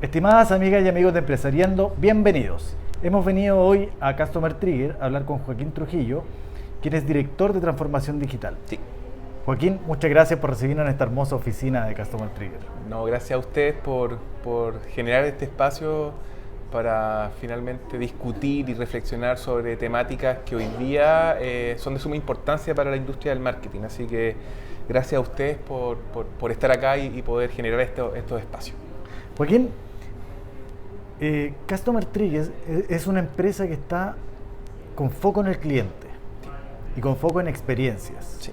Estimadas amigas y amigos de Empresariando, bienvenidos. Hemos venido hoy a Customer Trigger a hablar con Joaquín Trujillo, quien es director de transformación digital. Sí. Joaquín, muchas gracias por recibirnos en esta hermosa oficina de Customer Trigger. No, gracias a ustedes por generar este espacio para finalmente discutir y reflexionar sobre temáticas que hoy día son de suma importancia para la industria del marketing. Así que gracias a ustedes por estar acá y poder generar estos espacios. Joaquín, Customer Trigger es una empresa que está con foco en el cliente y con foco en experiencias. Sí.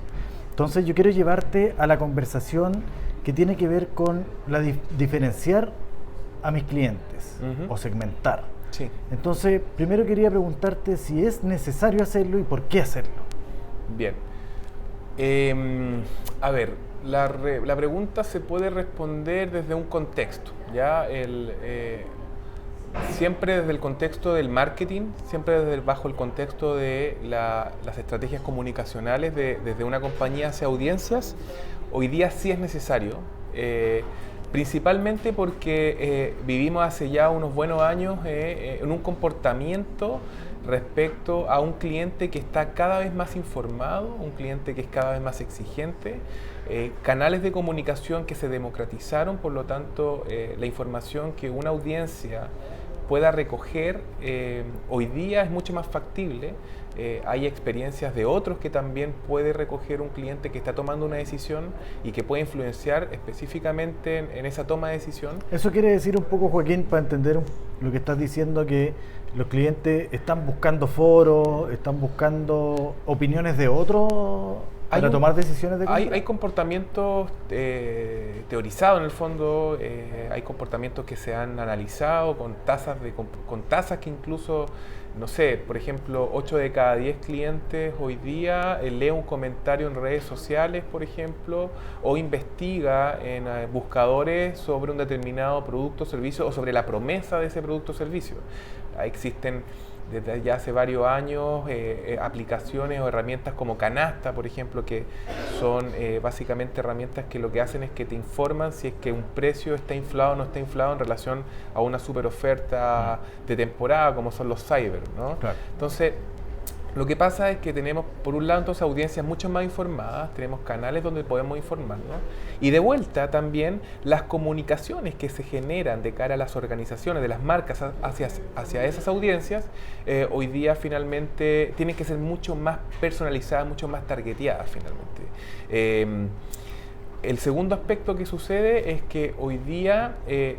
Entonces yo quiero llevarte a la conversación que tiene que ver con diferenciar a mis clientes o segmentar. Sí. Entonces, primero quería preguntarte si es necesario hacerlo y por qué hacerlo. Bien. A ver, la pregunta se puede responder desde un contexto, ¿ya? Siempre desde el contexto del marketing, siempre bajo el contexto de las estrategias comunicacionales desde una compañía hacia audiencias. Hoy día sí es necesario, principalmente porque vivimos hace ya unos buenos años en un comportamiento respecto a un cliente que está cada vez más informado, un cliente que es cada vez más exigente, canales de comunicación que se democratizaron, por lo tanto la información que una audiencia pueda recoger hoy día es mucho más factible. Hay experiencias de otros que también puede recoger un cliente que está tomando una decisión y que puede influenciar específicamente en esa toma de decisión. Eso quiere decir un poco, Joaquín, para entender lo que estás diciendo, que los clientes están buscando foros, están buscando opiniones de otros para tomar decisiones de compra. Hay comportamientos teorizados en el fondo, hay comportamientos que se han analizado con tasas que incluso, no sé, por ejemplo, 8 de cada 10 clientes hoy día lee un comentario en redes sociales, por ejemplo, o investiga en buscadores sobre un determinado producto o servicio o sobre la promesa de ese producto o servicio. Existen desde ya hace varios años aplicaciones o herramientas como Canasta, por ejemplo, que son básicamente herramientas que lo que hacen es que te informan si es que un precio está inflado o no está inflado en relación a una super oferta de temporada, como son los cyber, ¿no? Claro. Entonces, lo que pasa es que tenemos, por un lado, entonces audiencias mucho más informadas, tenemos canales donde podemos informarnos, y de vuelta también las comunicaciones que se generan de cara a las organizaciones, de las marcas hacia esas audiencias, hoy día finalmente tienen que ser mucho más personalizadas, mucho más targeteadas finalmente. El segundo aspecto que sucede es que hoy día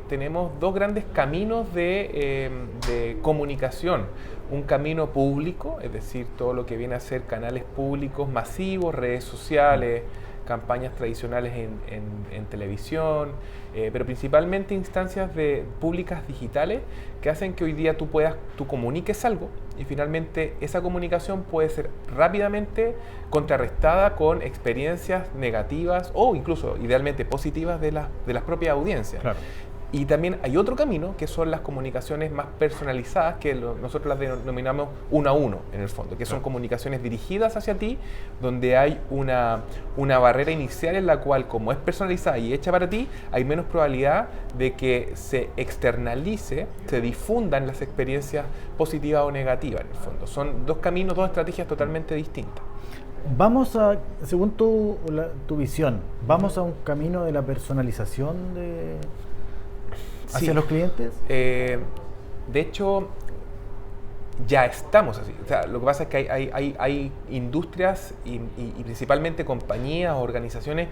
tenemos dos grandes caminos de comunicación. Un camino público, es decir, todo lo que viene a ser canales públicos masivos, redes sociales, campañas tradicionales en televisión, pero principalmente instancias públicas digitales que hacen que hoy día tú comuniques algo y finalmente esa comunicación puede ser rápidamente contrarrestada con experiencias negativas o incluso idealmente positivas de las propias audiencias. Claro. Y también hay otro camino que son las comunicaciones más personalizadas, que nosotros las denominamos uno a uno en el fondo, que son comunicaciones dirigidas hacia ti, donde hay una barrera inicial en la cual, como es personalizada y hecha para ti, hay menos probabilidad de que se externalice, se difundan las experiencias positivas o negativas en el fondo. Son dos caminos, dos estrategias totalmente distintas. Vamos según tu visión, ¿vamos a un camino de la personalización hacia los clientes? De hecho, ya estamos así. O sea, lo que pasa es que hay industrias y principalmente compañías o organizaciones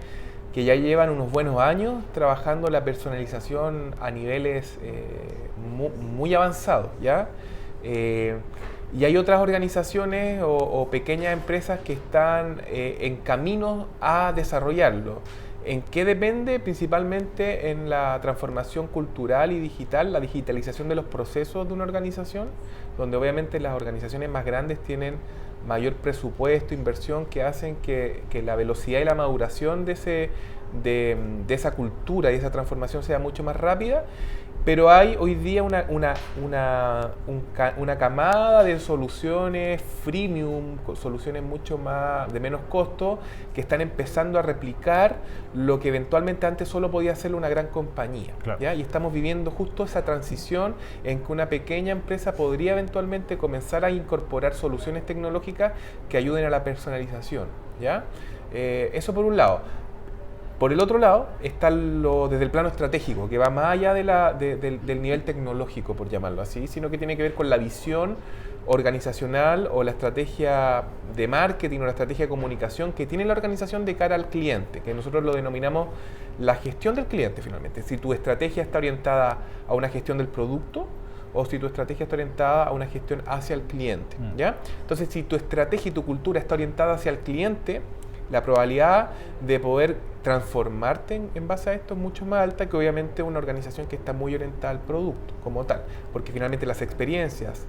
que ya llevan unos buenos años trabajando la personalización a niveles muy avanzados, ¿ya? Y hay otras organizaciones o pequeñas empresas que están en camino a desarrollarlo. ¿En qué depende? Principalmente en la transformación cultural y digital, la digitalización de los procesos de una organización, donde obviamente las organizaciones más grandes tienen mayor presupuesto, inversión, que hacen que la velocidad y la maduración de de esa cultura y esa transformación sea mucho más rápida, pero hay hoy día una camada de soluciones freemium, soluciones mucho más de menos costo, que están empezando a replicar lo que eventualmente antes solo podía hacerlo una gran compañía. Claro. ¿Ya? Y estamos viviendo justo esa transición en que una pequeña empresa podría eventualmente comenzar a incorporar soluciones tecnológicas que ayuden a la personalización. ¿Ya? Eso por un lado. Por el otro lado, está desde el plano estratégico, que va más allá del nivel tecnológico, por llamarlo así, sino que tiene que ver con la visión organizacional o la estrategia de marketing o la estrategia de comunicación que tiene la organización de cara al cliente, que nosotros lo denominamos la gestión del cliente finalmente. Si tu estrategia está orientada a una gestión del producto o si tu estrategia está orientada a una gestión hacia el cliente. ¿Ya? Entonces, si tu estrategia y tu cultura está orientada hacia el cliente, la probabilidad de poder transformarte en base a esto es mucho más alta que obviamente una organización que está muy orientada al producto como tal, porque finalmente las experiencias,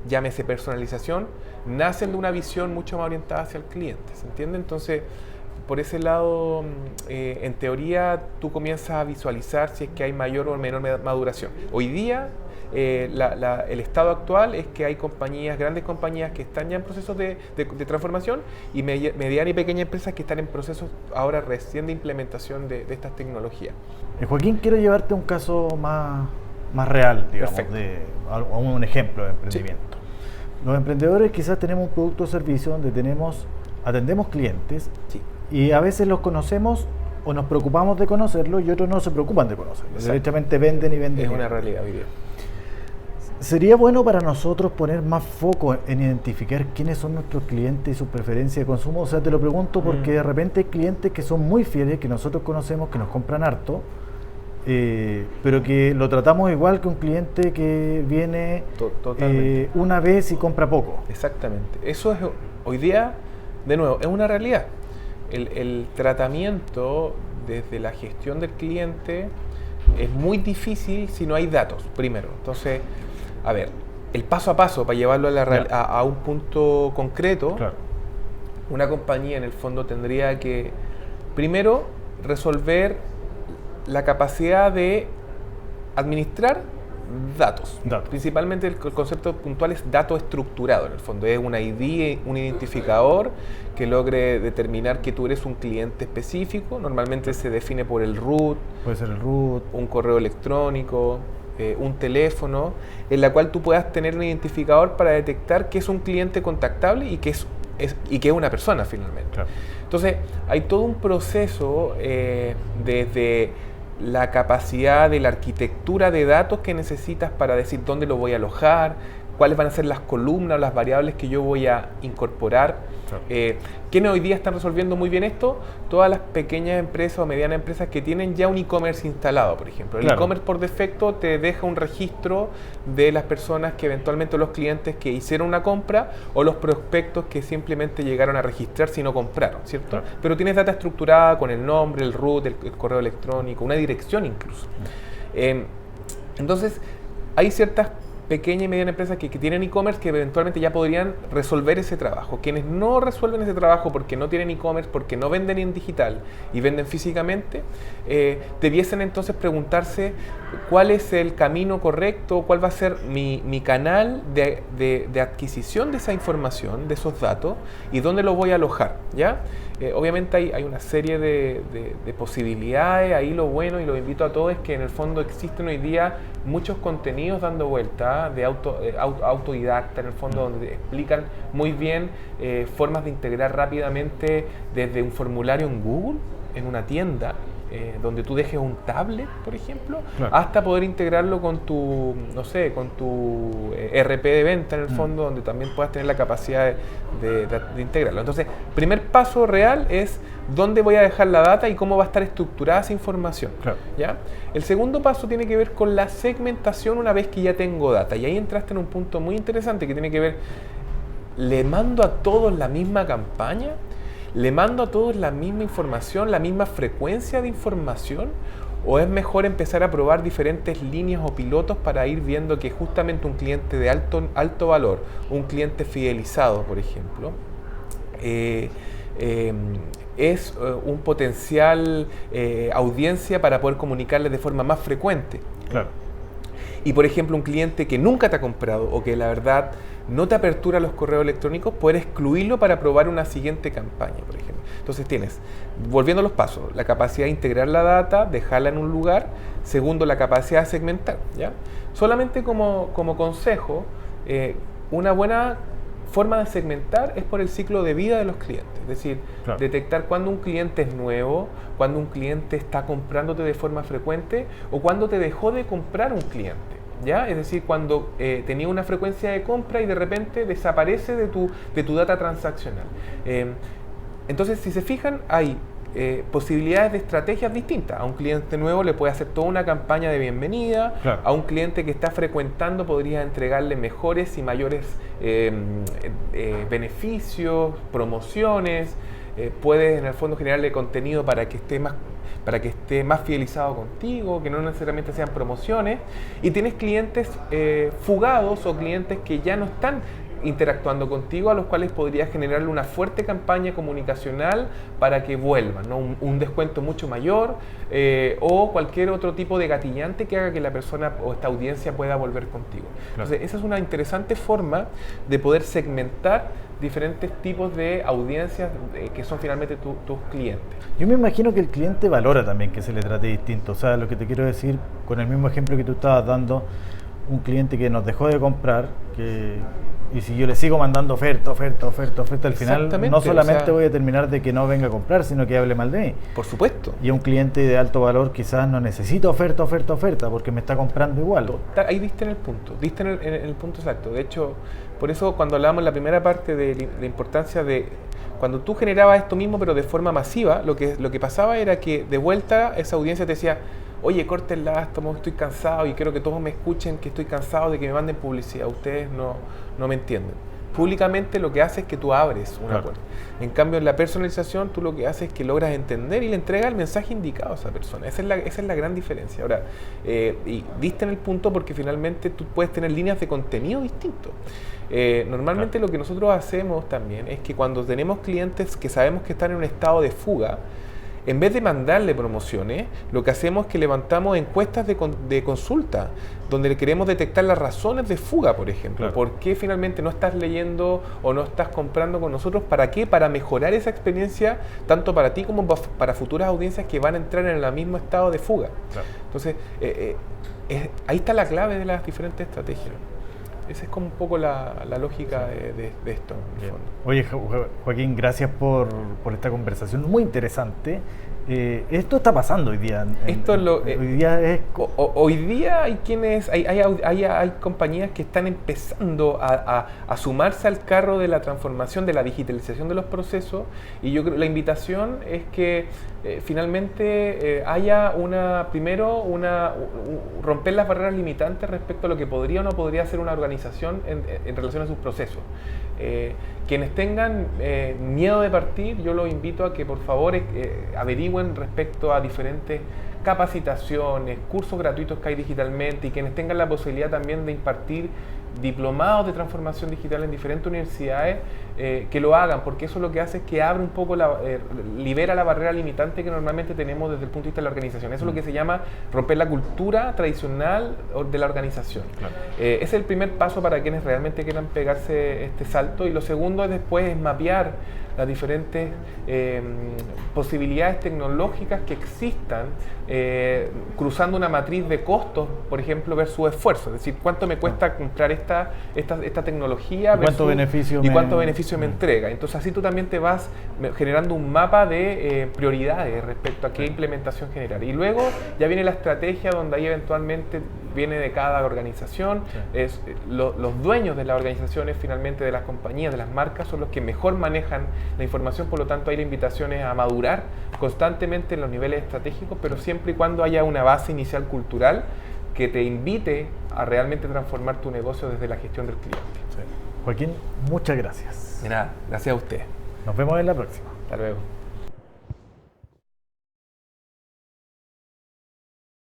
llámese personalización, nacen de una visión mucho más orientada hacia el cliente, ¿se entiende? Entonces, por ese lado, en teoría, tú comienzas a visualizar si es que hay mayor o menor maduración. Hoy día, el estado actual es que hay grandes compañías que están ya en procesos de transformación y medianas y pequeñas empresas que están en procesos ahora recién de implementación de estas tecnologías. Joaquín, quiero llevarte a un caso más real, digamos, a un ejemplo de emprendimiento. Sí. Los emprendedores quizás tenemos un producto o servicio donde atendemos clientes, sí, y a veces los conocemos o nos preocupamos de conocerlos y otros no se preocupan de conocerlos. Directamente venden y venden. Es una realidad hoy día. ¿Sería bueno para nosotros poner más foco en identificar quiénes son nuestros clientes y sus preferencias de consumo? O sea, te lo pregunto porque de repente hay clientes que son muy fieles, que nosotros conocemos, que nos compran harto, pero que lo tratamos igual que un cliente que viene una vez y compra poco. Exactamente. Eso es hoy día, de nuevo, es una realidad. El tratamiento desde la gestión del cliente es muy difícil si no hay datos, primero. Entonces, a ver, el paso a paso para llevarlo a un punto concreto, claro, una compañía en el fondo tendría que, primero, resolver la capacidad de administrar datos. Principalmente el concepto puntual es dato estructurado, en el fondo es un ID, un identificador que logre determinar que tú eres un cliente específico. Normalmente se define por el root, puede ser el root, un correo electrónico, un teléfono, en la cual tú puedas tener un identificador para detectar que es un cliente contactable y que es una persona finalmente. Claro. Entonces, hay todo un proceso desde la capacidad de la arquitectura de datos que necesitas para decir dónde lo voy a alojar, cuáles van a ser las columnas o las variables que yo voy a incorporar. Claro. ¿Quiénes hoy día están resolviendo muy bien esto? Todas las pequeñas empresas o medianas empresas que tienen ya un e-commerce instalado, por ejemplo. El e-commerce por defecto te deja un registro de las personas que eventualmente, los clientes que hicieron una compra o los prospectos que simplemente llegaron a registrarse y no compraron, ¿cierto? Claro. Pero tienes data estructurada con el nombre, el root, el correo electrónico, una dirección incluso. Entonces, hay ciertas pequeñas y medianas empresas que tienen e-commerce que eventualmente ya podrían resolver ese trabajo. Quienes no resuelven ese trabajo porque no tienen e-commerce, porque no venden en digital y venden físicamente, debiesen entonces preguntarse cuál es el camino correcto, cuál va a ser mi canal de adquisición de esa información, de esos datos, y dónde lo voy a alojar, ¿ya? Obviamente hay una serie de posibilidades. Ahí lo bueno, y lo invito a todos, es que en el fondo existen hoy día muchos contenidos dando vuelta de autodidacta, en el fondo, donde explican muy bien formas de integrar rápidamente desde un formulario en Google, en una tienda, donde tú dejes un tablet, por ejemplo, claro, hasta poder integrarlo con tu, no sé, con tu RP de venta, en el fondo, donde también puedas tener la capacidad de integrarlo. Entonces, primer paso real es dónde voy a dejar la data y cómo va a estar estructurada esa información. Claro. ¿Ya? El segundo paso tiene que ver con la segmentación una vez que ya tengo data. Y ahí entraste en un punto muy interesante que tiene que ver, ¿le mando a todos la misma campaña? ¿Le mando a todos la misma información, la misma frecuencia de información? ¿O es mejor empezar a probar diferentes líneas o pilotos para ir viendo que justamente un cliente de alto valor, un cliente fidelizado, por ejemplo, es un potencial audiencia para poder comunicarle de forma más frecuente. Claro. Y por ejemplo, un cliente que nunca te ha comprado o que la verdad no te apertura los correos electrónicos, poder excluirlo para probar una siguiente campaña, por ejemplo. Entonces tienes, volviendo a los pasos, la capacidad de integrar la data, dejarla en un lugar. Segundo, la capacidad de segmentar, ¿ya? Solamente como consejo, una buena forma de segmentar es por el ciclo de vida de los clientes. Es decir, claro, detectar cuándo un cliente es nuevo, cuándo un cliente está comprándote de forma frecuente o cuándo te dejó de comprar un cliente. ¿Ya? Es decir, cuando tenía una frecuencia de compra y de repente desaparece de tu data transaccional. Entonces, si se fijan, hay posibilidades de estrategias distintas. A un cliente nuevo le puede hacer toda una campaña de bienvenida. claro. A un cliente que está frecuentando podría entregarle mejores y mayores beneficios, promociones. Puedes en el fondo generarle contenido para que esté más fidelizado contigo, que no necesariamente sean promociones, y tienes clientes fugados o clientes que ya no están interactuando contigo, a los cuales podrías generarle una fuerte campaña comunicacional para que vuelvan, ¿no? Un descuento mucho mayor o cualquier otro tipo de gatillante que haga que la persona o esta audiencia pueda volver contigo. Claro. Entonces, esa es una interesante forma de poder segmentar diferentes tipos de audiencias que son finalmente tus clientes. Yo me imagino que el cliente valora también que se le trate distinto. O sea, lo que te quiero decir, con el mismo ejemplo que tú estabas dando, un cliente que nos dejó de comprar, y si yo le sigo mandando oferta, al final no solamente voy a terminar de que no venga a comprar, sino que hable mal de mí. Por supuesto. Y a un cliente de alto valor quizás no necesita oferta, porque me está comprando igual. Ahí diste en el punto, diste en el punto exacto. De hecho, por eso cuando hablábamos en la primera parte de la importancia de cuando tú generabas esto mismo pero de forma masiva, lo que pasaba era que de vuelta esa audiencia te decía: oye, córtenla, estoy cansado y quiero que todos me escuchen que estoy cansado de que me manden publicidad, ustedes no me entienden. Públicamente lo que hace es que tú abres una puerta. En cambio, en la personalización tú lo que haces es que logras entender y le entregas el mensaje indicado a esa persona. Esa es la gran diferencia. Ahora, y diste en el punto porque finalmente tú puedes tener líneas de contenido distintos. Normalmente lo que nosotros hacemos también es que cuando tenemos clientes que sabemos que están en un estado de fuga, en vez de mandarle promociones, lo que hacemos es que levantamos encuestas de consulta, donde le queremos detectar las razones de fuga, por ejemplo. Claro. ¿Por qué finalmente no estás leyendo o no estás comprando con nosotros? ¿Para qué? Para mejorar esa experiencia, tanto para ti como para futuras audiencias que van a entrar en el mismo estado de fuga. Claro. Entonces, ahí está la clave de las diferentes estrategias. Esa es como un poco la lógica de esto, en el fondo. Oye, Joaquín, gracias por esta conversación muy interesante. Esto está pasando hoy día. Hoy día hay hay compañías que están empezando a sumarse al carro de la transformación, de la digitalización de los procesos, y yo creo la invitación es que finalmente haya romper las barreras limitantes respecto a lo que podría o no podría hacer una organización en relación a sus procesos. Quienes tengan miedo de partir, yo los invito a que por favor averigüen respecto a diferentes capacitaciones, cursos gratuitos que hay digitalmente, y quienes tengan la posibilidad también de impartir diplomados de transformación digital en diferentes universidades, que lo hagan, porque eso lo que hace es que abre un poco, libera la barrera limitante que normalmente tenemos desde el punto de vista de la organización. Eso es lo que se llama romper la cultura tradicional de la organización. Claro. Ese es el primer paso para quienes realmente quieran pegarse este salto, y lo segundo es mapear las diferentes posibilidades tecnológicas que existan, cruzando una matriz de costos, por ejemplo, versus esfuerzo. Es decir, cuánto me cuesta comprar esta tecnología y cuánto beneficio me entrega. Entonces así tú también te vas generando un mapa de prioridades respecto a qué implementación generar. Y luego ya viene la estrategia, donde ahí eventualmente viene de cada organización. Los dueños de las organizaciones, finalmente de las compañías, de las marcas, son los que mejor manejan la información. Por lo tanto, ahí la invitación es a madurar constantemente en los niveles estratégicos, pero siempre y cuando haya una base inicial cultural que te invite a realmente transformar tu negocio desde la gestión del cliente. Sí. Joaquín, muchas gracias. De nada, gracias a usted. Nos vemos en la próxima. Hasta luego.